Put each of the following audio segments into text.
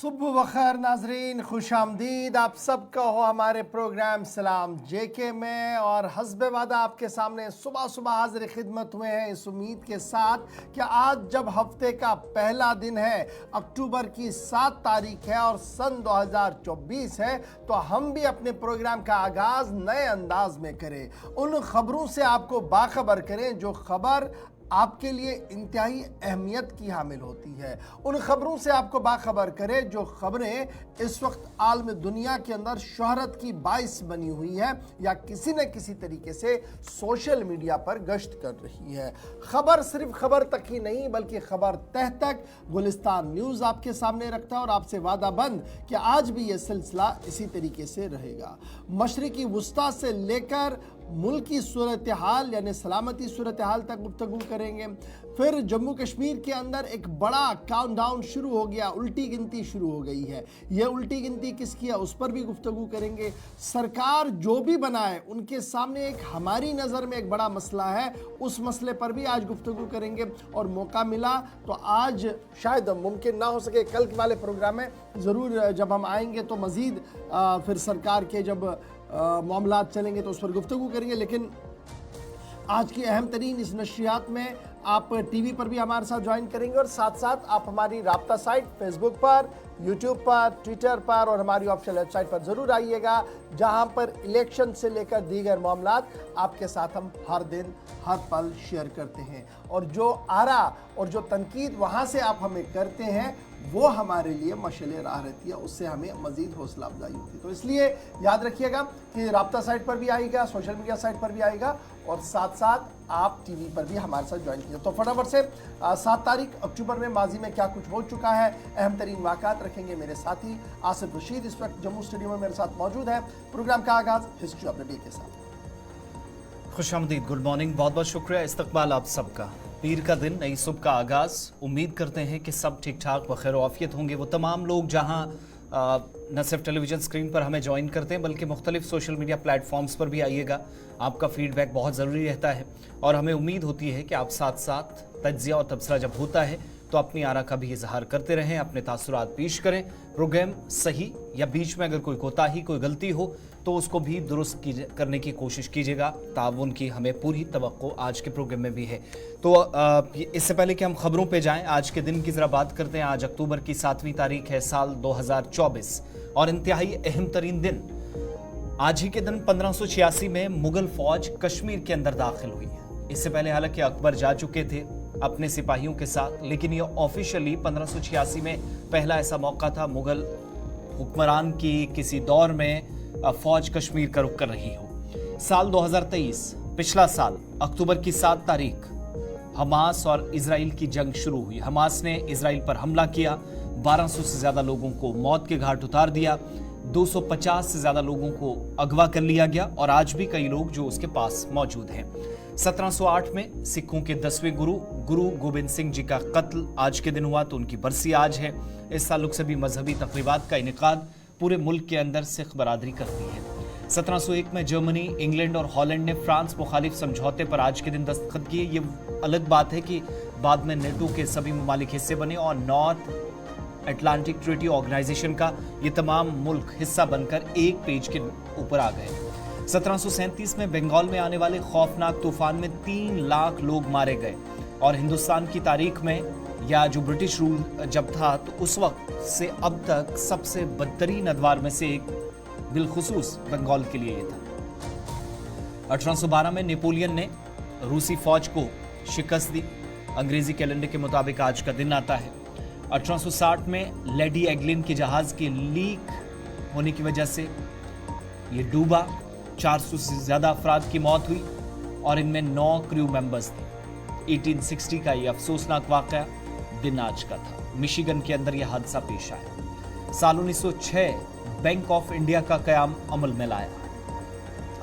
सुबह बखैर नाजरीन, खुश आमदीद आप सबका हो हमारे प्रोग्राम सलाम जेके में। और हस्बे वादा आपके सामने सुबह सुबह हाजिर खिदमत हुए हैं इस उम्मीद के साथ कि आज जब हफ्ते का पहला दिन है, अक्टूबर की 7 तारीख है और सन 2024 है, तो हम भी अपने प्रोग्राम का आगाज़ नए अंदाज में करें, उन खबरों से आपको बाखबर करें जो खबर आपके लिए इंतहाई अहमियत की हामिल होती है, उन खबरों से आपको बाखबर करे जो खबरें इस वक्त आलम दुनिया के अंदर शोहरत की बाइस बनी हुई है या किसी न किसी तरीके से सोशल मीडिया पर गश्त कर रही है। खबर सिर्फ खबर तक ही नहीं बल्कि खबर तह तक गुलिस्तान न्यूज़ आपके सामने रखता है और आपसे वादा बंद कि आज भी ये सिलसिला इसी तरीके से रहेगा। मशरिकी वुस्ता से लेकर मुल्क की सूरत हाल यानी सलामती सूरत हाल तक गुफ्तगू करेंगे। फिर जम्मू कश्मीर के अंदर एक बड़ा काउंटडाउन शुरू हो गया, उल्टी गिनती शुरू हो गई है। यह उल्टी गिनती किसकी है उस पर भी गुफ्तगू करेंगे। सरकार जो भी बनाए उनके सामने एक हमारी नज़र में एक बड़ा मसला है, उस मसले पर भी आज गुफ्तगू करेंगे। और मौका मिला तो आज शायद मुमकिन ना हो सके कल वाले प्रोग्राम में ज़रूर जब हम आएंगे तो मज़ीद फिर सरकार के जब मामलात चलेंगे तो उस पर गुफ्तगू करेंगे। लेकिन आज की अहम तरीन इस नशरियात में आप टीवी पर भी हमारे साथ ज्वाइन करेंगे और साथ साथ आप हमारी राब्ता साइट फेसबुक पर, यूट्यूब पर, ट्विटर पर और हमारी ऑफिशियल वेबसाइट पर ज़रूर आइएगा, जहां पर इलेक्शन से लेकर दीगर मामलात आपके साथ हम हर दिन हर पल शेयर करते हैं। और जो आरा और जो तनकीद वहां से आप हमें करते हैं वो हमारे लिए मशअले राह रहती है, उससे हमें मज़ीद हौसला अफजाई होती है। तो इसलिए याद रखिएगा कि राब्ता साइट पर भी आएगा, सोशल मीडिया साइट पर भी आएगा और साथ साथ आप टीवी पर भी हमारे साथ ज्वाइन कीजिए। तो फटाफट से 7 तारीख अक्टूबर में माजी में क्या कुछ हो चुका है, अहम तरीन वाक़ात रखेंगे मेरे साथी आसिफ रशीद इस वक्त जम्मू स्टूडियो में मेरे साथ मौजूद है। प्रोग्राम का आगाज़ हिस्ट्री ऑफ द डे के साथ। खुशामदीद, गुड मॉर्निंग, बहुत बहुत शुक्रिया, इस्तकबाल आप सबका। पीर का दिन, नई सुबह का आगाज़। उम्मीद करते हैं कि सब ठीक ठाक बखैर आफियत होंगे। वो तमाम लोग जहां न सिर्फ टेलीविज़न स्क्रीन पर हमें ज्वाइन करते हैं बल्कि मुख्तलिफ सोशल मीडिया प्लेटफॉर्म्स पर भी आइएगा। आपका फीडबैक बहुत ज़रूरी रहता है और हमें उम्मीद होती है कि आप साथ साथ तज्ज़िया और तबसरा जब होता है तो अपनी आरा का भी इजहार करते रहें, अपने तासुरात पेश करें। प्रोग्राम सही या बीच में अगर कोई कोताही, कोई गलती हो तो उसको भी दुरुस्त करने की कोशिश कीजिएगा। ताउन की हमें पूरी तवक्को आज के प्रोग्राम में भी है। तो इससे पहले कि हम खबरों पे जाएं, आज के दिन की ज़रा बात करते हैं। आज अक्टूबर की 7वीं तारीख है, साल 2024 और इंतहाई अहम तरीन दिन। आज ही के दिन 1586 में मुगल फौज कश्मीर के अंदर दाखिल हुई है। इससे पहले हालांकि अकबर जा चुके थे अपने सिपाहियों के साथ, लेकिन यह ऑफिशियली 1586 में पहला ऐसा मौका था मुगल हुक्मरान की किसी दौर में फौज कश्मीर का रुख कर रही हो। साल 2023, पिछला साल अक्टूबर की 7 तारीख हमास और इजराइल की जंग शुरू हुई। हमास ने इजराइल पर हमला किया, 1200 से ज्यादा लोगों को मौत के घाट उतार दिया, 250 से ज्यादा लोगों को अगवा कर लिया गया और आज भी कई लोग जो उसके पास मौजूद हैं। 1708 में सिखों के 10वें गुरु गोबिंद सिंह जी का कत्ल आज के दिन हुआ, तो उनकी बरसी आज है। इस ताल्लुक से भी मजहबी तकरीबात का इनेकाद पूरे मुल्क के अंदर सिख बरादरी करती है। 1701 में जर्मनी, इंग्लैंड और हॉलैंड ने फ्रांस मुखालिफ समझौते पर आज के दिन दस्तखत किए। ये अलग बात है कि बाद में नेटो के सभी ममालिक हिस्से बने और नॉर्थ अटलांटिक ट्रीटी ऑर्गेनाइजेशन का ये तमाम मुल्क हिस्सा बनकर एक पेज के ऊपर आ गए। 1737 में बंगाल में आने वाले खौफनाक तूफान में 3 लाख लोग मारे गए और हिंदुस्तान की तारीख में या जो ब्रिटिश रूल जब था तो उस वक्त से अब तक सबसे बदतरीन अदवार में से एक बिलखुसूस बंगाल के लिए ये था। 1812 में नेपोलियन ने रूसी फौज को शिकस्त दी। अंग्रेजी कैलेंडर के मुताबिक आज का दिन आता है। 1860 में लेडी एग्लिन के जहाज के लीक होने की वजह से ये डूबा, 400 से ज्यादा अफराद की मौत हुई और इनमें 9 क्रू मेंबर्स थे। 1860 का ये अफसोसनाक वाकया दिन आज का था। मिशिगन के अंदर यह हादसा पेश आया। साल 1906 बैंक ऑफ इंडिया का कयाम अमल में लाया।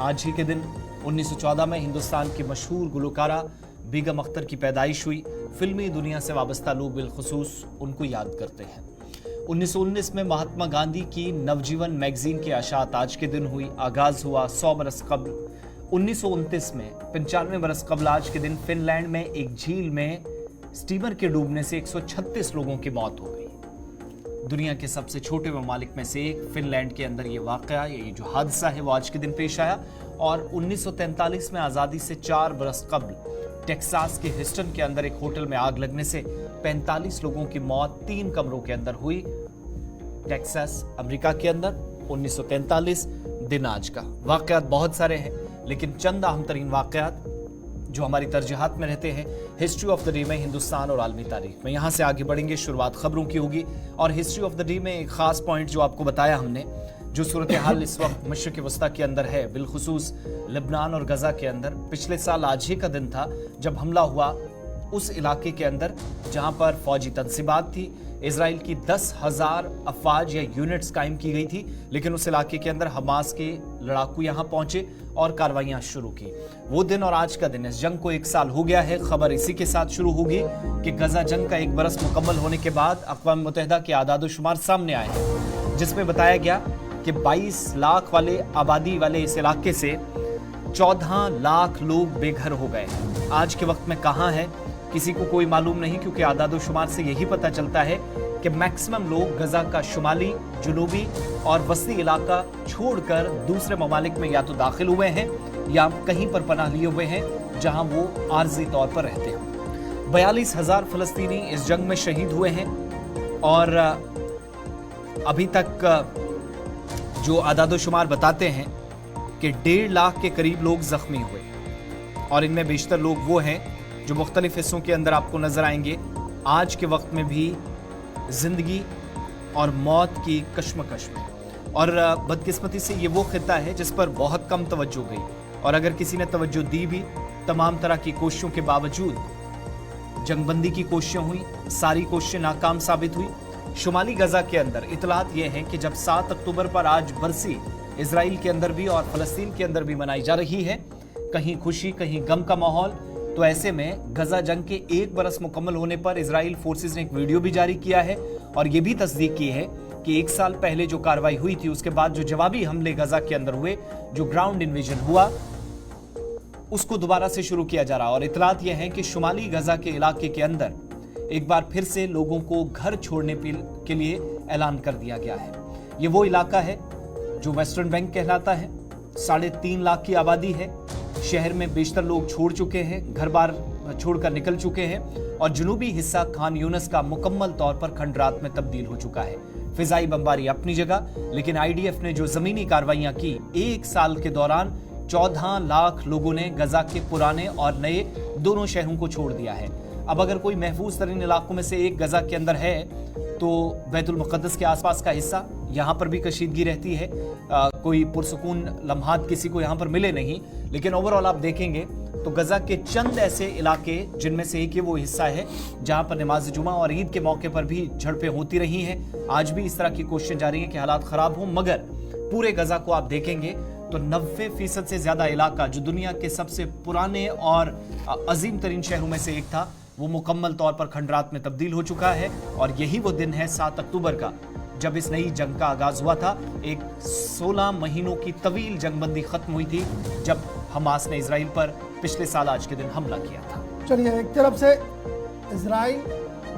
आज ही के दिन 1914 में हिंदुस्तान की मशहूर गुलकारा बेगम अख्तर की पैदाइश हुई। फिल्मी दुनिया से वाबस्ता लोग बिलखुसूस उनको याद करते हैं। 1919 में महात्मा गांधी की नवजीवन मैगजीन की आशात आज के दिन हुई। आगाज हुआ 100 बरस कबल 1929 में। 95 बरस कबल आज के दिन फिनलैंड में एक झील में स्टीमर के डूबने से 136 लोगों की मौत हो गई। दुनिया के सबसे छोटे ममालिक में से एक फिनलैंड के अंदर ये वाक़या, ये जो हादसा है वो आज के दिन पेश आया। और 1943 में आज़ादी से 4 बरस कबल टेक्सास के ह्यूस्टन के अंदर एक होटल में आग लगने से 45 लोगों की मौत 3 कमरों के अंदर हुई। टेक्सास अमेरिका के अंदर 1943 दिन आज का। वाक़यात बहुत सारे हैं, लेकिन चंद अहम तरीन वाक़यात जो हमारी तरजीहात में रहते हैं हिस्ट्री ऑफ द डे में, हिंदुस्तान और आलमी तारीख में। यहाँ से आगे बढ़ेंगे, शुरुआत खबरों की होगी। और हिस्ट्री ऑफ द डे में एक खास पॉइंट जो आपको बताया हमने, जो सूरत हाल इस वक्त मशरिक वस्ता के अंदर है, बिलखुसूस लिबनान और गजा के अंदर। पिछले साल आज ही का दिन था जब हमला हुआ उस इलाके के अंदर जहां पर फौजी तनसीबात थी। इजराइल की 10,000 अफवाज या यूनिट्स कायम की गई थी, लेकिन उस इलाके के अंदर हमास के लड़ाकू यहां पहुंचे और कार्रवाइयां शुरू की। वो दिन और आज का दिन, इस जंग को 1 साल हो गया है। खबर इसी के साथ शुरू होगी कि गजा जंग का 1 बरस मुकम्मल होने के बाद अक़वाम मुत्तहिदा के आदाद-ओ-शुमार सामने आए हैं, जिसमें बताया गया कि 22 लाख वाले आबादी वाले इस इलाके से 14 लाख लोग बेघर हो गए हैं। आज के वक्त में कहाँ है किसी को कोई मालूम नहीं, क्योंकि आदाद-ओ-शुमार से यही पता चलता है कि मैक्सिमम लोग गजा का शुमाली, जुनूबी और वस्ती इलाका छोड़कर दूसरे ममालिक में या तो दाखिल हुए हैं या कहीं पर पनाह लिए हुए हैं जहां वो आर्जी तौर पर रहते हैं। 42,000 फलस्तीनी इस जंग में शहीद हुए हैं और अभी तक जो आदाद-ओ-शुमार बताते हैं कि 1.5 लाख के करीब लोग जख्मी हुए, और इनमें बेशतर लोग वो हैं जो मुख्तलिफ हिस्सों के अंदर आपको नजर आएंगे। आज के वक्त में भी जिंदगी और मौत की कश्मकश में, और बदकिस्मती से ये वो खिता है जिस पर बहुत कम तवज्जो गई, और अगर किसी ने तवज्जो दी भी, तमाम तरह की कोशिशों के बावजूद, जंगबंदी की कोशिशें हुई, सारी कोशिशें नाकाम साबित हुई। शुमाली गजा के अंदर इतलात ये हैं कि जब 7 अक्टूबर पर आज बरसी इजराइल के अंदर भी और फलस्तीन के अंदर भी मनाई जा रही है, कहीं खुशी कहीं गम का माहौल। तो ऐसे में गजा जंग के 1 बरस मुकम्मल होने पर इजराइल फोर्सेस ने एक वीडियो भी जारी किया है और ये भी तस्दीक की है कि 1 साल पहले जो कार्रवाई हुई थी, उसके बाद जो जवाबी हमले गजा के अंदर हुए, जो ग्राउंड इन्वेजन हुआ, उसको दोबारा से शुरू किया जा रहा। और इतलात यह है कि शुमाली गजा के इलाके के अंदर एक बार फिर से लोगों को घर छोड़ने के लिए ऐलान कर दिया गया है। ये वो इलाका है जो वेस्टर्न बैंक कहलाता है, 3.5 लाख की आबादी है। शहर में बेशतर लोग छोड़ चुके हैं, घर बार छोड़कर निकल चुके हैं, और जुनूबी हिस्सा खान यूनस का मुकम्मल तौर पर खंडरात में तब्दील हो चुका है। फिजाई बमबारी अपनी जगह, लेकिन आईडीएफ ने जो जमीनी कार्रवाइयां की, 1 साल के दौरान 14 लाख लोगों ने गजा के पुराने और नए दोनों शहरों को छोड़ दिया है। अब अगर कोई महफूज तरीन इलाकों में से एक गजा के अंदर है तो बैतुल मुक़द्दस के आसपास का हिस्सा, यहाँ पर भी कशीदगी रहती है। कोई पुरसुकून लम्हात किसी को यहाँ पर मिले नहीं, लेकिन ओवरऑल आप देखेंगे तो गजा के चंद ऐसे इलाके जिनमें से एक ये वो हिस्सा है जहाँ पर नमाज जुमा और ईद के मौके पर भी झड़पें होती रही हैं। आज भी इस तरह की कोशिशें जारी हैं कि हालात ख़राब हों, मगर पूरे गजा को आप देखेंगे तो 90% से ज़्यादा इलाका जो दुनिया के सबसे पुराने और अजीम तरीन शहरों में से एक था, वो मुकम्मल तौर पर खंडरात में तब्दील हो चुका है। और यही वो दिन है 7 अक्टूबर का, जब इस नई जंग का आगाज हुआ था। एक 16 महीनों की तवील जंगबंदी खत्म हुई थी जब हमास ने इजराइल पर पिछले साल आज के दिन हमला किया था। चलिए, एक तरफ से इजराइल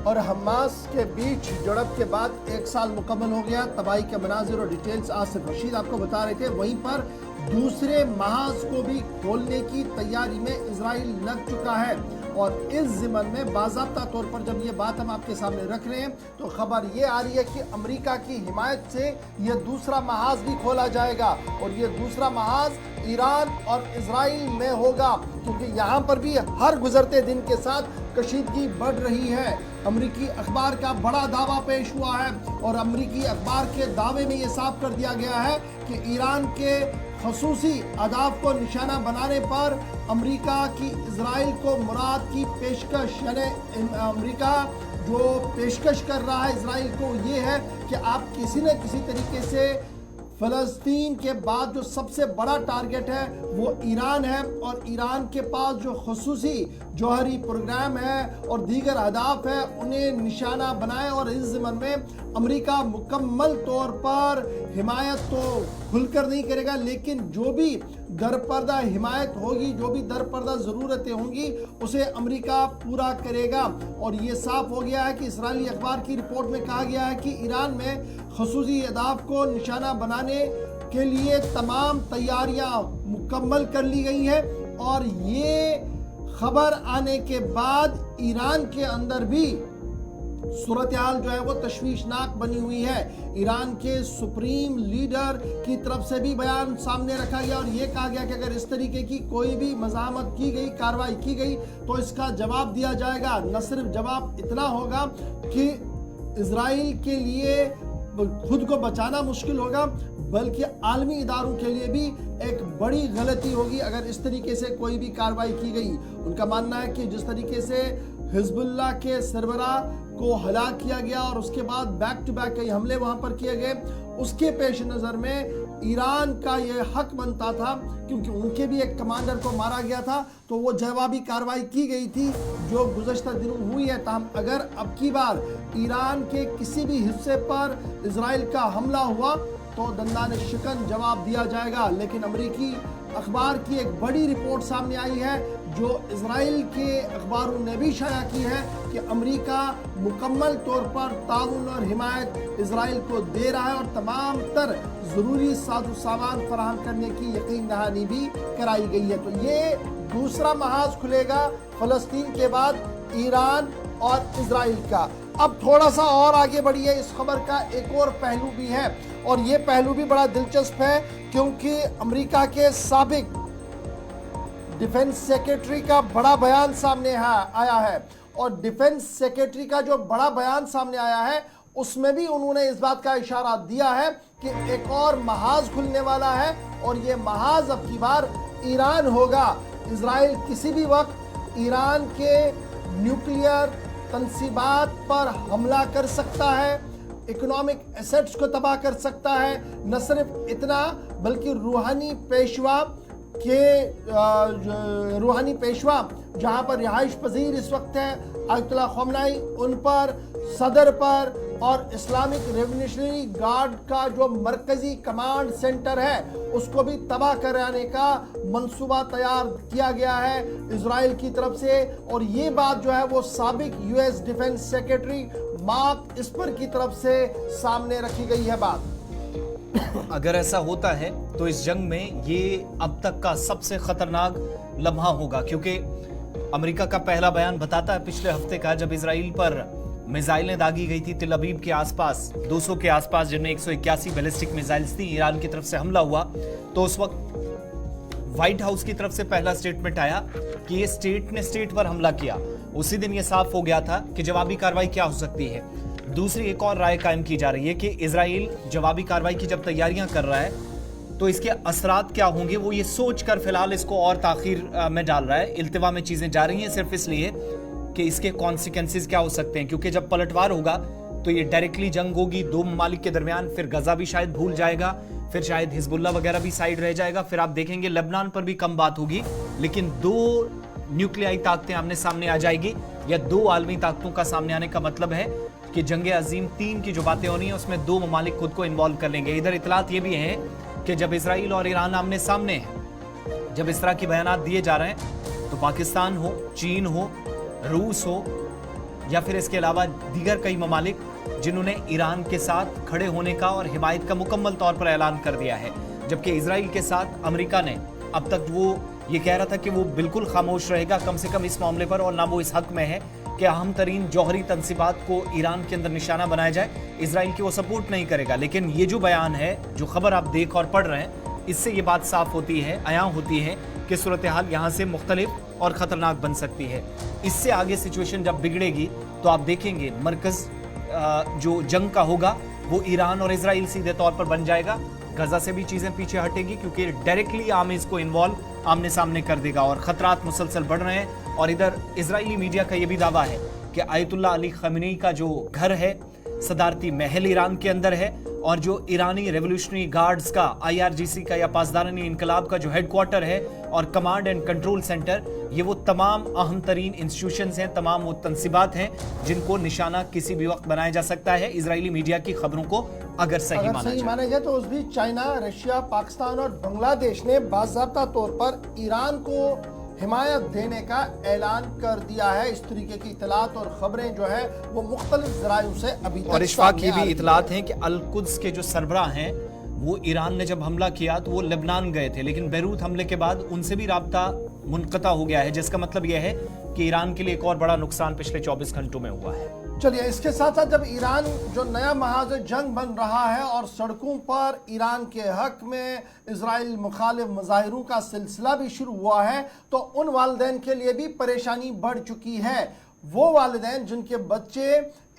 और हमास के बीच झड़प के बाद 1 साल मुकम्मल हो गया, तबाही के मनाजिर और डिटेल्स आसिफ रशीद आपको बता रहे थे। वहीं पर दूसरे महाज को भी खोलने की तैयारी में इजराइल लग चुका है, और इस ज़िमन में बाज़ाब्ता तौर पर जब ये बात हम आपके सामने रख रहे हैं तो खबर ये आ रही है कि अमेरिका की हिमायत से ये दूसरा महाज भी खोला जाएगा, और ये दूसरा महाज ईरान और इजराइल में होगा, क्योंकि यहाँ पर भी हर गुजरते दिन के साथ कशीदगी बढ़ रही है। अमरीकी अखबार का बड़ा दावा पेश हुआ है, और अमरीकी अखबार के दावे में ये साफ कर दिया गया है कि ईरान के खसूसी अहदाफ को निशाना बनाने पर अमेरिका की इजराइल को मुराद की पेशकश, यानी अमेरिका जो पेशकश कर रहा है इजराइल को, ये है कि आप किसी न किसी तरीके से फ़लस्तीन के बाद जो सबसे बड़ा टारगेट है वो ईरान है, और ईरान के पास जो खुसूसी जौहरी प्रोग्राम है और दीगर अहदाफ है उन्हें निशाना बनाए। और इस ज़मन में अमेरिका मुकम्मल तौर पर हिमायत तो खुलकर नहीं करेगा, लेकिन जो भी दरपर्दा हिमायत होगी, जो भी दरपर्दा ज़रूरतें होंगी उसे अमेरिका पूरा करेगा। और ये साफ हो गया है कि इस्राएली अखबार की रिपोर्ट में कहा गया है कि ईरान में खसूसी अहदाफ को निशाना बनाने के लिए तमाम तैयारियां मुकम्मल कर ली गई हैं। और ये खबर आने के बाद ईरान के अंदर भी सूरत हाल जो है वो तशवीशनाक बनी हुई है। ईरान के सुप्रीम लीडर की तरफ से भी बयान सामने रखा गया और ये कहा गया कि अगर इस तरीके की कोई भी मज़ाहमत की गई, कार्रवाई की गई तो इसका जवाब दिया जाएगा। न सिर्फ जवाब इतना होगा कि इजराइल के लिए खुद को बचाना मुश्किल होगा, बल्कि आलमी इदारों के लिए भी एक बड़ी गलती होगी अगर इस तरीके से कोई भी कार्रवाई की गई। उनका मानना है कि जिस तरीके से हिजबुल्लाह के सरबराह को हलाक किया गया और उसके बाद बैक टू बैक कई हमले वहां पर किए गए, उसके पेश नज़र में ईरान का ये हक बनता था, क्योंकि उनके भी एक कमांडर को मारा गया था, तो वो जवाबी कार्रवाई की गई थी जो गुज़श्ता दिनों हुई है। ताहम अगर अब की बार ईरान के किसी भी हिस्से पर इजराइल का हमला हुआ तो दंदाने शिकन जवाब दिया जाएगा। लेकिन अमेरिकी अखबार की एक बड़ी रिपोर्ट सामने आई है जो इजराइल के अखबारों ने भी शाया की है कि अमेरिका मुकम्मल तौर पर ताउन और हिमायत इजराइल को दे रहा है और तमाम तर ज़रूरी साजो सामान फराहम करने की यकीन दहानी भी कराई गई है। तो ये दूसरा महाज खुलेगा फ़लस्तीन के बाद ईरान और इजराइल का। अब थोड़ा सा और आगे बढ़िए, इस खबर का एक और पहलू भी है और ये पहलू भी बड़ा दिलचस्प है, क्योंकि अमेरिका के साबिक डिफेंस सेक्रेटरी का बड़ा बयान सामने आया है। और डिफेंस सेक्रेटरी का जो बड़ा बयान सामने आया है उसमें भी उन्होंने इस बात का इशारा दिया है कि एक और महाज खुलने वाला है और ये महाज अब की बार ईरान होगा। इजराइल किसी भी वक्त ईरान के न्यूक्लियर तंसीबात पर हमला कर सकता है, इकोनॉमिक एसेट्स को तबाह कर सकता है। न सिर्फ इतना बल्कि रूहानी पेशवा जहां पर रिहाइश पजीर इस वक्त है आयतुल्लाह ख़मेनी, उन पर, सदर पर और इस्लामिक रेवोल्यूशनरी गार्ड का जो मरकजी कमांड सेंटर है उसको भी तबाह कराने का मंसूबा तैयार किया गया है इजराइल की तरफ से। और ये बात जो है वो साबिक US defence secretary mark Esper की तरफ से सामने रखी गई है बात। अगर ऐसा होता है तो इस जंग में ये अब तक का सबसे खतरनाक लम्हा होगा, क्योंकि अमेरिका का पहला बयान बताता है पिछले हफ्ते का, जब इजराइल पर मिसाइलें दागी गई थी तिल अवीव के आसपास 200 के आसपास, जिनमें 181 बैलिस्टिक मिसाइल्स थी, ईरान की तरफ से हमला हुआ, तो उस वक्त व्हाइट हाउस की तरफ से पहला स्टेटमेंट आया कि ये स्टेट ने स्टेट पर हमला किया। उसी दिन ये साफ हो गया था कि जवाबी कार्रवाई क्या हो सकती है। दूसरी एक और राय कायम की जा रही है कि इजराइल जवाबी कार्रवाई की जब तैयारियां कर रहा है तो इसके असरात क्या होंगे वो ये सोच कर फिलहाल इसको और ताखीर में डाल रहा है। इल्तिवा में चीजें जा रही हैं सिर्फ इसलिए कि इसके कॉन्सिक्वेंसेस क्या हो सकते हैं, क्योंकि जब पलटवार होगा तो ये डायरेक्टली जंग होगी दो ममालिक के दरमियान, फिर गजा भी शायद भूल जाएगा, फिर शायद हिजबुल्ला वगैरह भी साइड रह जाएगा, फिर आप देखेंगे लेबनान पर भी कम बात होगी, लेकिन दो न्यूक्लियाई ताकतें आमने सामने आ जाएगी या दो आलमी ताकतों का सामने आने का मतलब है कि जंग अजीम 3 की जो बातें होनी है उसमें दो ममालिक खुद को इन्वॉल्व कर लेंगे। इधर इतलात ये भी है कि जब इजराइल और ईरान आमने सामने हैं, जब इस तरह के बयानात दिए जा रहे हैं तो पाकिस्तान हो, चीन हो, रूस हो या फिर इसके अलावा दीगर कई ममालिक जिन्होंने ईरान के साथ खड़े होने का और हिमायत का मुकम्मल तौर पर ऐलान कर दिया है, जबकि इजराइल के साथ अमेरिका ने अब तक वो ये कह रहा था कि वो बिल्कुल खामोश रहेगा कम से कम इस मामले पर, और ना वो इस हक में है कि अहम तरीन जौहरी तंसीबात को ईरान के अंदर निशाना बनाया जाए। इजराइल की वो सपोर्ट नहीं करेगा। लेकिन ये जो बयान है, जो खबर आप देख और पढ़ रहे हैं, इससे ये बात साफ होती है, आया होती है कि सूरत हाल यहाँ से मुख्तलिफ और ख़तरनाक बन सकती है। इससे आगे सिचुएशन जब बिगड़ेगी तो आप देखेंगे मरकज़ जो जंग का होगा वो ईरान और इजराइल सीधे तौर पर बन जाएगा। गजा से भी चीज़ें पीछे हटेगी क्योंकि डायरेक्टली आर्मीज को इन्वॉल्व आमने सामने कर देगा और ख़तरात मुसलसल बढ़ रहे हैं। और इधर इजरायली मीडिया का ये भी दावा है कि आयतुल्लाह अली ख़मेनी का जो घर है, सदारती महल ईरान के अंदर है, اور جو ایرانی ریولوشنری گارڈز کا IRGC کا یا پاسدارانی انقلاب کا جو ہیڈ کوارٹر ہے اور کمانڈ اینڈ کنٹرول سینٹر، یہ وہ تمام اہم ترین انسٹیٹیوشنز ہیں، تمام وہ تنصیبات ہیں جن کو نشانہ کسی بھی وقت بنایا جا سکتا ہے اسرائیلی میڈیا کی خبروں کو اگر صحیح مانا جائے تو اس بیچ چائنا، رشیا، پاکستان اور بنگلہ دیش نے باضابطہ طور پر ایران کو حمایت دینے کا اعلان کر دیا ہے۔ اس طریقے کی اطلاعات اور خبریں جو ہیں وہ مختلف ذرائع سے ابھی تک اور اشفاق یہ بھی اطلاعات ہیں کہ القدس کے جو سربراہ ہیں وہ ایران نے جب حملہ کیا تو وہ لبنان گئے تھے، لیکن بیروت حملے کے بعد ان سے بھی رابطہ منقطع ہو گیا ہے، جس کا مطلب یہ ہے کہ ایران کے لیے ایک اور بڑا نقصان پچھلے 24 گھنٹوں میں ہوا ہے۔ چلیے اس کے ساتھ ساتھ جب ایران جو نیا محاذ جنگ بن رہا ہے اور سڑکوں پر ایران کے حق میں اسرائیل مخالف مظاہروں کا سلسلہ بھی شروع ہوا ہے تو ان والدین کے لیے بھی پریشانی بڑھ چکی ہے۔ وہ والدین جن کے بچے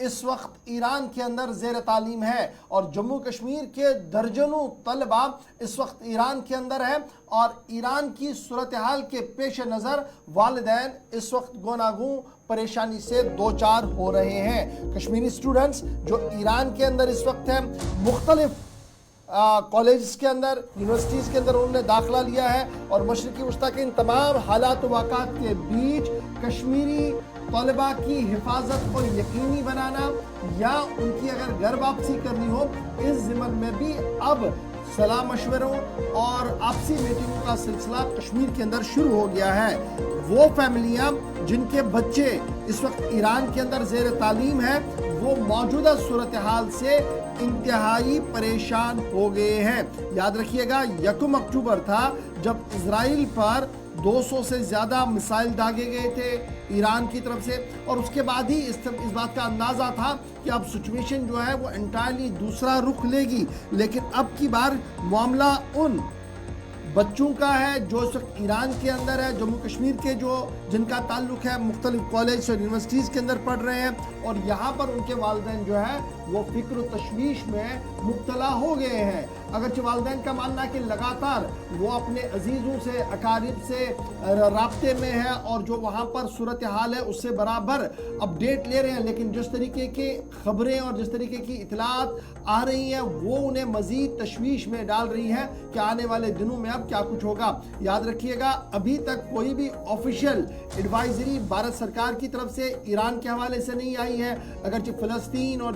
اس وقت ایران کے اندر زیر تعلیم ہے اور جموں کشمیر کے درجنوں طلبہ اس وقت ایران کے اندر ہیں اور ایران کی صورتحال کے پیش نظر والدین اس وقت گوناگوں پریشانی سے دوچار ہو رہے ہیں۔ کشمیری اسٹوڈنٹس جو ایران کے اندر اس وقت ہیں، مختلف کالجز کے اندر، یونیورسٹیز کے اندر انہوں نے داخلہ لیا ہے اور مشرقی وسطیٰ کے ان تمام حالات و واقعات کے بیچ کشمیری طلباء کی حفاظت کو یقینی بنانا یا ان کی اگر گھر واپسی کرنی ہو، اس ضمن میں بھی اب صلاح مشوروں اور آپسی میٹنگوں کا سلسلہ کشمیر کے اندر شروع ہو گیا ہے۔ وہ فیملیاں جن کے بچے اس وقت ایران کے اندر زیر تعلیم ہیں وہ موجودہ صورتحال سے انتہائی پریشان ہو گئے ہیں۔ یاد رکھیے گا 1 اکتوبر تھا جب اسرائیل پر 200 سے زیادہ میزائل داغے گئے تھے ایران کی طرف سے، اور اس کے بعد ہی اس بات کا اندازہ تھا کہ اب سچویشن جو ہے وہ انٹائرلی دوسرا رخ لے گی، لیکن اب کی بار معاملہ ان بچوں کا ہے جو اس وقت ایران کے اندر ہے، جموں کشمیر کے جن کا تعلق ہے مختلف کالج اور یونیورسٹیز کے اندر پڑھ رہے ہیں، اور یہاں پر ان کے والدین جو ہے وہ فکر و تشویش میں مبتلا ہو گئے ہیں۔ اگرچہ والدین کا ماننا ہے کہ لگاتار وہ اپنے عزیزوں سے، اقارب سے رابطے میں ہے اور جو وہاں پر صورتحال ہے اس سے برابر اپڈیٹ لے رہے ہیں، لیکن جس طریقے کی خبریں اور جس طریقے کی اطلاعات آ رہی ہیں وہ انہیں مزید تشویش میں ڈال رہی ہیں کہ آنے والے دنوں میں اب کیا کچھ ہوگا۔ یاد رکھیے گا ابھی تک کوئی بھی آفیشیل ایڈوائزری بھارت سرکار کی طرف سے ایران کے حوالے سے نہیں آئی ہے، اگرچہ فلسطین اور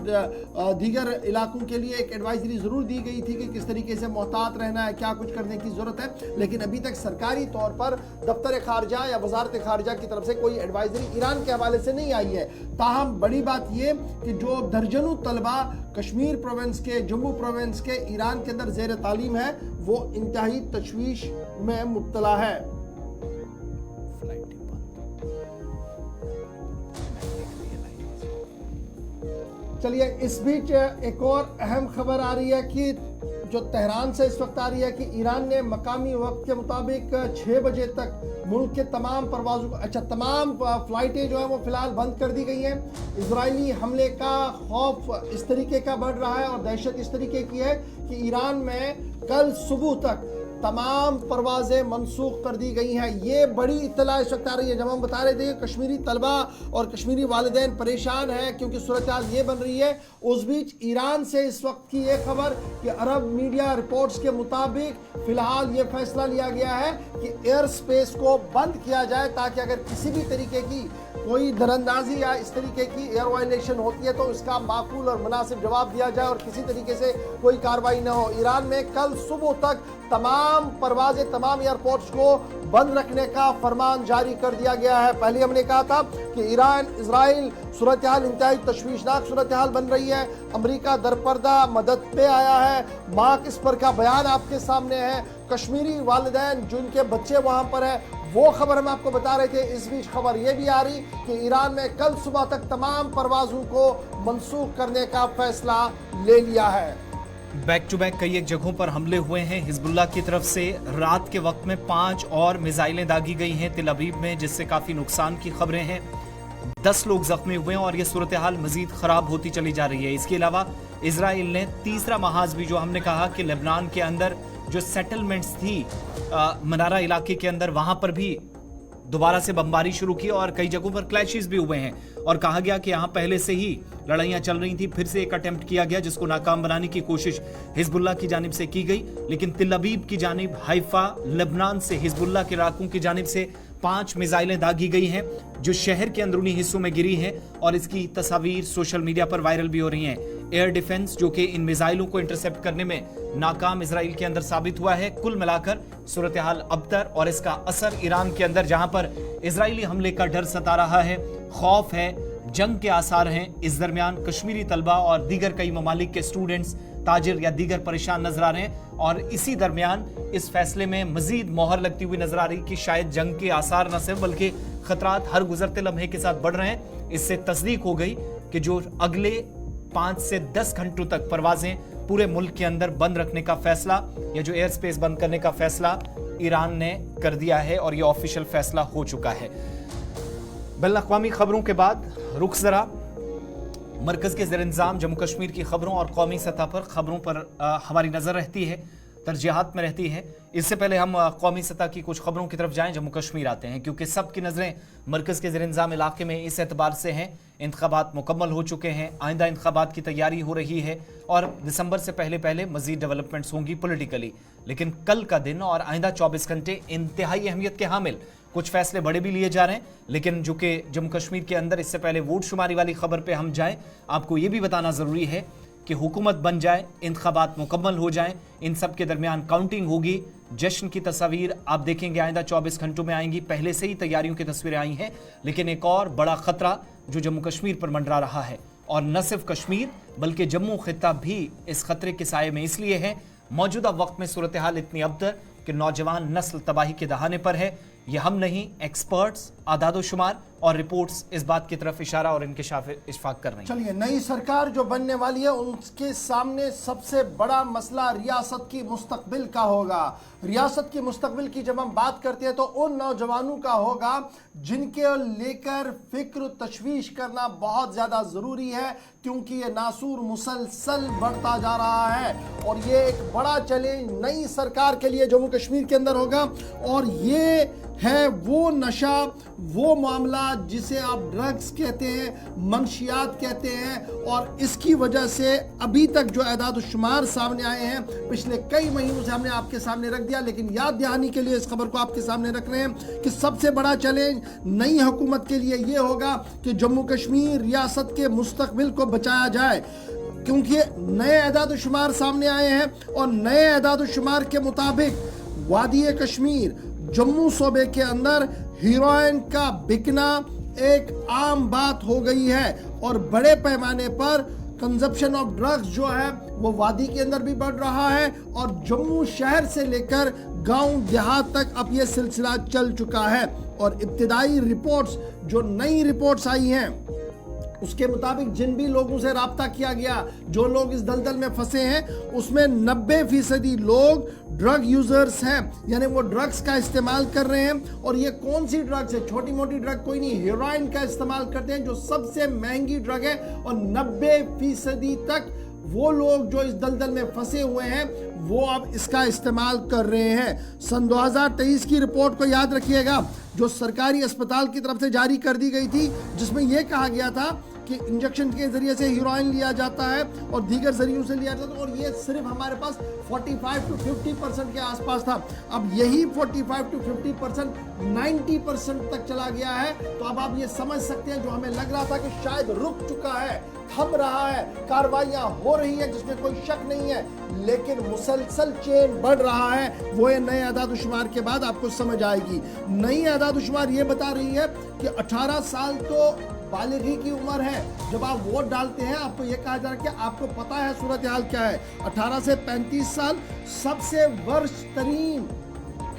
دیگر علاقوں کے لیے ایک ایڈوائزری ضرور دی گئی تھی کہ کس طریقے سے محتاط رہنا ہے، کیا کچھ کرنے کی ضرورت ہے، لیکن ابھی تک سرکاری طور پر دفتر خارجہ یا وزارت خارجہ کی طرف سے کوئی ایڈوائزری ایران کے حوالے سے نہیں آئی ہے۔ تاہم بڑی بات یہ کہ جو درجنوں طلبہ کشمیر پروونس کے، جموں پروونس کے ایران کے اندر زیر تعلیم ہے وہ انتہائی تشویش میں مبتلا ہے۔ چلیے اس بیچ ایک اور اہم خبر آ رہی ہے کہ جو تہران سے اس وقت آ رہی ہے کہ ایران نے مقامی وقت کے مطابق 6 بجے تک ملک کے تمام پروازوں تمام فلائٹیں جو ہیں وہ فی الحال بند کر دی گئی ہیں۔ اسرائیلی حملے کا خوف اس طریقے کا بڑھ رہا ہے اور دہشت اس طریقے کی ہے کہ ایران میں کل صبح تک تمام پروازیں منسوخ کر دی گئی ہیں۔ یہ بڑی اطلاع اس وقت آ رہی ہے، جب ہم بتا رہے تھے کہ کشمیری طلبہ اور کشمیری والدین پریشان ہیں کیونکہ صورتحال یہ بن رہی ہے، اس بیچ ایران سے اس وقت کی یہ خبر کہ عرب میڈیا رپورٹس کے مطابق فی الحال یہ فیصلہ لیا گیا ہے کہ ایئر سپیس کو بند کیا جائے تاکہ اگر کسی بھی طریقے کی کوئی دراندازی یا اس طریقے کی ایئر وائلیشن ہوتی ہے تو اس کا معقول اور مناسب جواب دیا جائے اور کسی طریقے سے کوئی کارروائی نہ ہو۔ ایران میں کل صبح تک تمام پروازیں، تمام ایئرپورٹس کو بند رکھنے کا فرمان جاری کر دیا گیا ہے۔ پہلے ہم نے کہا تھا کہ ایران اسرائیل صورتحال انتہائی تشویشناک صورتحال بن رہی ہے، امریکہ درپردہ مدد پہ آیا ہے، مارک اسپر کا بیان آپ کے سامنے ہے، کشمیری والدین جن کے بچے وہاں پر ہیں وہ خبر ہم آپ کو بتا رہے تھے۔ اس بیچ خبر یہ بھی آ رہی کہ ایران میں کل صبح تک تمام پروازوں کو منسوخ کرنے کا فیصلہ لے لیا ہے۔ بیک ٹو بیک کئی ایک جگہوں پر حملے ہوئے ہیں حزب اللہ کی طرف سے۔ رات کے وقت میں 5 اور میزائلیں داغی گئی ہیں تل ابیب میں، جس سے کافی نقصان کی خبریں ہیں۔ 10 لوگ زخمی ہوئے ہیں اور یہ صورتحال مزید خراب ہوتی چلی جا رہی ہے۔ اس کے علاوہ اسرائیل نے تیسرا محاذ بھی، جو ہم نے کہا کہ لبنان کے اندر جو سیٹلمنٹس تھی منارہ علاقے کے اندر، وہاں پر بھی दोबारा से बमबारी शुरू की और कई जगहों पर क्लैशेस भी हुए हैं और कहा गया कि यहाँ पहले से ही लड़ाइयाँ चल रही थी। फिर से एक अटेम्प्ट किया गया जिसको नाकाम बनाने की कोशिश हिजबुल्लाह की जानिब से की गई, लेकिन तिल अबीब की जानिब, हाइफा, लेबनान से हिजबुल्लाह के इलाकों की जानिब से 5 मिसाइलें दागी गई हैं जो शहर के अंदरूनी हिस्सों में गिरी हैं और इसकी तस्वीर सोशल मीडिया पर वायरल भी हो रही हैं। एयर डिफेंस जो कि इन मिसाइलों को इंटरसेप्ट करने में नाकाम इजराइल के अंदर साबित हुआ है। कुल मिलाकर सूरत हाल अबतर और इसका असर ईरान के अंदर, जहां पर इजरायली हमले का डर सता रहा है, खौफ है, जंग के आसार हैं। इस दरमियान कश्मीरी तलबा और दीगर कई ममालिक के स्टूडेंट्स, ताजिर या दीगर परेशान नजर आ रहे हैं और इसी दरमियान इस फैसले में मजीद मोहर लगती हुई नजर आ रही कि शायद जंग के आसार न सिर्फ बल्कि खतरात हर गुजरते लम्हे के साथ बढ़ रहे हैं। इससे तस्दीक हो गई कि जो अगले 5 से 10 घंटों तक परवाजें पूरे मुल्क के अंदर बंद रखने का फैसला या जो एयर स्पेस बंद करने का फैसला ईरान ने कर दिया है और यह ऑफिशियल फैसला हो चुका है। बैनुल-अक़वामी खबरों के बाद रुख जरा मरकज के ज़ेर इंतज़ाम जम्मू कश्मीर की खबरों और कौमी सतह पर खबरों पर हमारी नज़र रहती है, तरजीहात में रहती है। इससे पहले हम कौमी सतह की कुछ खबरों की तरफ जाएं, जम्मू कश्मीर आते हैं क्योंकि सबकी नज़रें मरकज़ के ज़ेर इंतज़ाम इलाके में इस एतबार से हैं। इंतखाबात मुकम्मल हो चुके हैं, आइंदा इंतखाबात की तैयारी हो रही है और दिसंबर से पहले पहले मज़ीद डेवलपमेंट्स होंगी पॉलिटिकली। लेकिन कल का दिन और आइंदा 24 घंटे इंतहाई अहमियत के हामिल, कुछ फैसले बड़े भी लिए जा रहे हैं। लेकिन जो कि जम्मू कश्मीर के अंदर, इससे पहले वोट शुमारी वाली खबर पे हम जाएं, आपको ये भी बताना ज़रूरी है कि हुकूमत बन जाए, इंतखाबात मुकम्मल हो जाएं, इन सब के दरमियान काउंटिंग होगी। जश्न की तस्वीर आप देखेंगे आइंदा 24 घंटों में आएंगी। पहले से ही तैयारियों की तस्वीरें आई हैं, लेकिन एक और बड़ा खतरा जो जम्मू कश्मीर पर मंडरा रहा है, और न सिर्फ कश्मीर बल्कि जम्मू खित्ता भी इस खतरे के साये में इसलिए है। मौजूदा वक्त में सूरत हाल इतनी अबतर कि नौजवान नस्ल तबाही के दहाने पर है। ये हम नहीं, एक्सपर्ट्स, आदादो शुमार और रिपोर्ट्स इस बात की तरफ इशारा और इंकिशाफ इशफाक कर रहे हैं। चलिए, नई सरकार जो बनने वाली है उनके सामने सबसे बड़ा मसला रियासत की मुस्तकबिल का होगा। रियासत की मुस्तकबिल की जब हम बात करते हैं तो उन नौजवानों का होगा जिनके लेकर फिक्र तशवीश करना बहुत ज़्यादा ज़रूरी है, क्योंकि ये नासूर मुसलसल बढ़ता जा रहा है और ये एक बड़ा चैलेंज नई सरकार के लिए जम्मू कश्मीर के अंदर होगा। और ये है वो नशा, वो मामला जिसे आप ड्रग्स कहते हैं, मंशियात कहते हैं, और इसकी वजह से अभी तक जो एदाद शुमार सामने आए हैं पिछले कई महीनों से हमने आपके सामने रख दिया, लेकिन याद दहानी के लिए इस खबर को आपके सामने रख रहे हैं कि सबसे बड़ा चैलेंज नई हुकूमत के लिए ये होगा कि जम्मू कश्मीर रियासत के मुस्तकबिल को बचाया जाए, क्योंकि नए एदाद शुमार सामने आए हैं और नए एदाद शुमार के मुताबिक वादी कश्मीर, जम्मू सूबे के अंदर हीरोइन का बिकना एक आम बात हो गई है और बड़े पैमाने पर कंजप्शन ऑफ ड्रग्स जो है वो वादी के अंदर भी बढ़ रहा है और जम्मू शहर से लेकर गांव देहात तक अब ये सिलसिला चल चुका है। और इब्तिदाई रिपोर्ट्स, जो नई रिपोर्ट्स आई हैं, उसके मुताबिक जिन भी लोगों से राब्ता किया गया, जो लोग इस दलदल में फंसे हैं, उसमें 90% लोग ड्रग यूजर्स हैं, यानी वो ड्रग्स का इस्तेमाल कर रहे हैं। और ये कौन सी ड्रग्स है? छोटी मोटी ड्रग कोई नहीं, हेरोइन का इस्तेमाल करते हैं जो सबसे महंगी ड्रग है। और 90% तक वो लोग जो इस दलदल में फंसे हुए हैं वो अब इसका इस्तेमाल कर रहे हैं। सन 2023 की रिपोर्ट को याद रखिएगा, जो सरकारी अस्पताल की तरफ से जारी कर दी गई थी, जिसमें यह कहा गया था कि इंजेक्शन के जरिए से हीरोइन लिया जाता है और दीगर जरियों से लिया जाता है, और ये सिर्फ हमारे पास 45 to 50% के आसपास था। अब यही 45 to 50% 90% तक चला गया है। तो अब आप ये समझ सकते हैं, जो हमें लग रहा था कि शायद रुक चुका है, थम रहा है, कार्रवाइयां हो रही है जिसमें कोई शक नहीं है, लेकिन मुसलसल चेन बढ़ रहा है, वो ये नए आदाद शुमार के बाद आपको समझ आएगी। नई आदाद शुमार ये बता रही है कि 18 साल तो बालिगी की उम्र है। जब आप वोट डालते हैं आपको यह कहा जा रहा है कि आपको पता है सूरत हाल क्या है। 18 से 35 साल सबसे वर्स्ट तरीन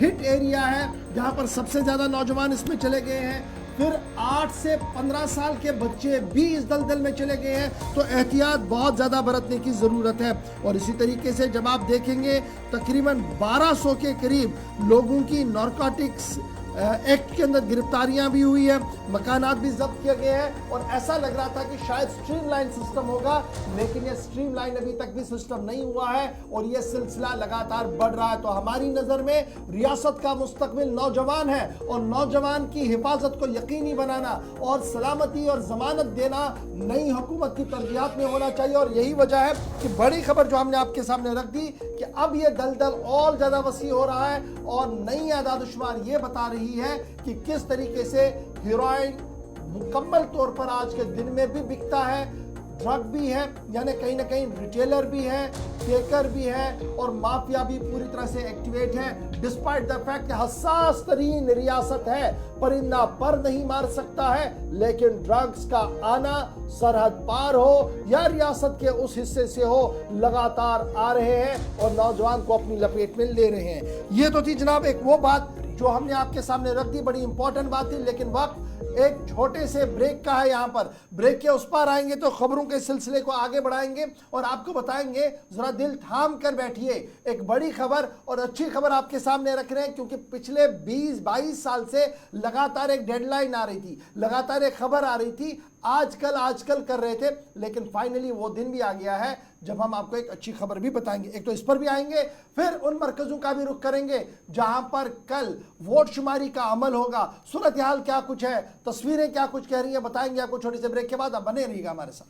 हिट एरिया है, जहां पर सबसे ज्यादा नौजवान इसमें चले गए हैं। फिर 8 से 15 साल के बच्चे भी इस दलदल में चले गए हैं, तो एहतियात बहुत ज़्यादा बरतने की ज़रूरत है। और इसी तरीके से जब आप देखेंगे तकरीबन 1200 के करीब लोगों की नारकोटिक्स एक्ट के अंदर गिरफ्तारियां भी हुई है, मकानात भी जब्त किए गए हैं और ऐसा लग रहा था कि शायद स्ट्रीमलाइन सिस्टम होगा, लेकिन ये स्ट्रीमलाइन अभी तक भी सिस्टम नहीं हुआ है और ये सिलसिला लगातार बढ़ रहा है। तो हमारी नज़र में रियासत का मुस्तकबिल नौजवान है और नौजवान की हिफाजत को यकीनी बनाना और सलामती और ज़मानत देना नई हुकूमत की तरजीहात में होना चाहिए। और यही वजह है कि बड़ी खबर जो हमने आपके सामने रख दी कि अब ये दलदल और ज़्यादा वसी हो रहा है और नई आदादशुमार ये बता रही है कि किस तरीके से हेरोइन मुकम्मल तौर पर आज के दिन में भी बिकता है, ड्रग भी है, यानी कहीं ना कहीं रिटेलर भी है, टेकर भी है और माफिया भी पूरी तरह से एक्टिवेट है। डिस्पाइट द फैक्ट कि हसास तरीन रियासत है, परिंदा पर नहीं मार सकता है, लेकिन ड्रग्स का आना सरहद पार हो या रियासत के उस हिस्से से हो लगातार आ रहे हैं और नौजवान को अपनी लपेट में ले रहे हैं। ये तो थी जनाब एक वो बात जो हमने आपके सामने रख दी, बड़ी इंपॉर्टेंट बात थी, लेकिन वक्त एक छोटे से ब्रेक का है। यहाँ पर ब्रेक के उस पार आएंगे तो खबरों के सिलसिले को आगे बढ़ाएंगे और आपको बताएंगे, जरा दिल थाम कर बैठिए, एक बड़ी खबर और अच्छी खबर आपके सामने रख रहे हैं, क्योंकि पिछले 20-22 साल से लगातार एक डेडलाइन आ रही थी, लगातार एक खबर आ रही थी, आजकल कर रहे थे, लेकिन फाइनली वो दिन भी आ गया है जब हम आपको एक अच्छी खबर भी बताएंगे। एक तो इस पर भी आएंगे, फिर उन मरकजों का भी रुख करेंगे जहां पर कल वोट शुमारी का अमल होगा, सूरत हाल क्या कुछ है, तस्वीरें क्या कुछ कह रही हैं, बताएंगे आपको छोटी से ब्रेक के बाद। अब बने रहिएगा हमारे साथ।